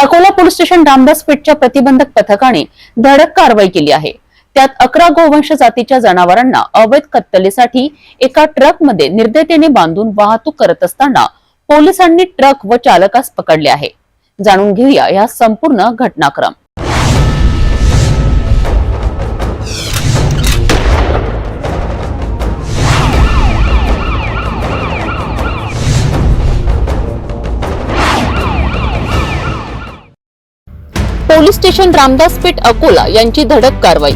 Akola police station Ramdas पेठच्या प्रतिबंधक पथकाने धडक कारवाई केली आहे। त्यात 11 गोवंश जातीच्या जनावरांना अवैध कत्तलीसाठी एका ट्रकमध्ये निर्दयतेने बांधून वाहतूक करत असताना पोलिसांनी ट्रक व चालकास पकडले आहे। जाणून घेऊया या संपूर्ण घटनाक्रम। पोलीस स्टेशन रामदास पेठ अकोला यांची धडक कारवाई।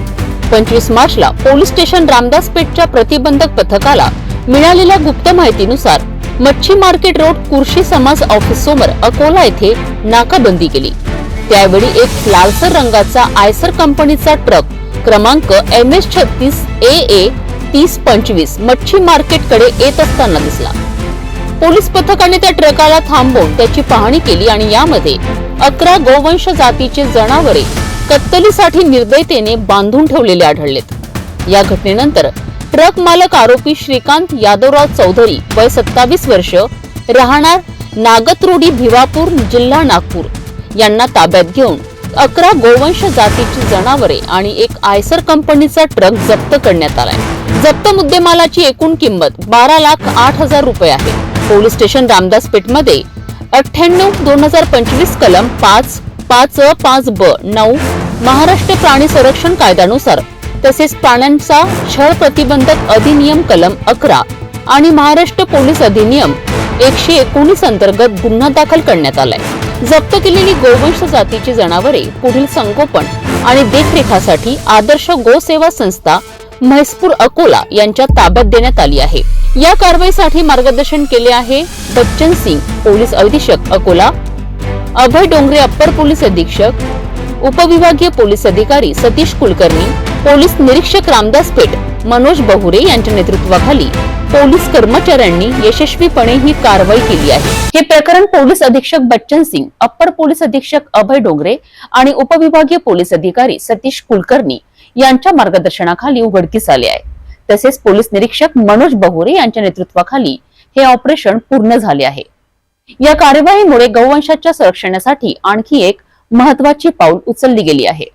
25 मार्चला पोलीस स्टेशन रामदास पेठच्या प्रतिबंधक पथकाला मिळालेल्या गुप्त माहितीनुसार मच्छी मार्केट रोड कुर्शी समाज ऑफिस समोर अकोला येथे नाकाबंदी केली। त्यावेळी एक लालसर रंगाचा आयसर कंपनीचा ट्रक क्रमांक MS36 AA 3025 मच्छी मार्केट कडे येत असताना दिसला। पोलीस पथकाने त्या ट्रकाला थांबवून त्याची पाहणी केली आणि यामध्ये 11 गोवंश जातीचे जनावरे कत्तलीसाठी निर्दयतेने बांधून ठेवलेले आढळलेत। या घटनेनंतर ट्रक मालक आरोपी श्रीकांत यादवराव चौधरी वय 27 वर्ष राहणार नागतरोडी भिवापूर जिल्हा नागपूर यांना ताब्यात घेऊन 11 गोवंश जातीची जनावरे आणि एक आयसर कंपनीचा ट्रक जप्त करण्यात आलाय। जप्त मुद्देमालाची एकूण किंमत 12,08,000 रुपये आहे। पोलीस स्टेशन रामदास पेठ मध्ये 98/2025 कलम 5(5)(5)(ब) 9 महाराष्ट्र प्राणी संरक्षण कायद्यानुसार तसेच प्राण्यांचा छळ प्रतिबंधक अधिनियम कलम 11 आणि महाराष्ट्र पोलीस अधिनियम 119 अंतर्गत गुन्हा दाखल करण्यात आलाय। जप्त केलेली गोवंश जातीची जनावरे पुढील संगोपन आणि देखरेखीसाठी आदर्श गोसेवा संस्था म्हैसपूर अकोला यांच्या ताब्यात देण्यात आली आहे। या कारवाईसाठी मार्गदर्शन केले आहे बच्चन सिंग पोलीस अधीक्षक अकोला, अभय डोंगरे अप्पर पोलीस अधीक्षक, उपविभागीय पोलीस अधिकारी सतीश कुलकर्णी, पोलीस निरीक्षक रामदास पेठ मनोज बहुरे यांच्या नेतृत्वाखाली पोलीस कर्मचाऱ्यांनी यशस्वीपणे ही कारवाई केली आहे। हे प्रकरण पोलीस अधीक्षक बच्चन सिंग, अप्पर पोलीस अधीक्षक अभय डोंगरे आणि उपविभागीय पोलीस अधिकारी सतीश कुलकर्णी यांच्या मार्गदर्शनाखाली उघडकीस आले आहे। तसेच पोलीस निरीक्षक मनोज बहुरे यांच्या नेतृत्वाखाली हे ऑपरेशन पूर्ण झाले आहे। या कार्यवाहीमुळे गौवंशाच्या संरक्षणासाठी आणखी एक महत्त्वाची पाऊल उचलली गेली आहे।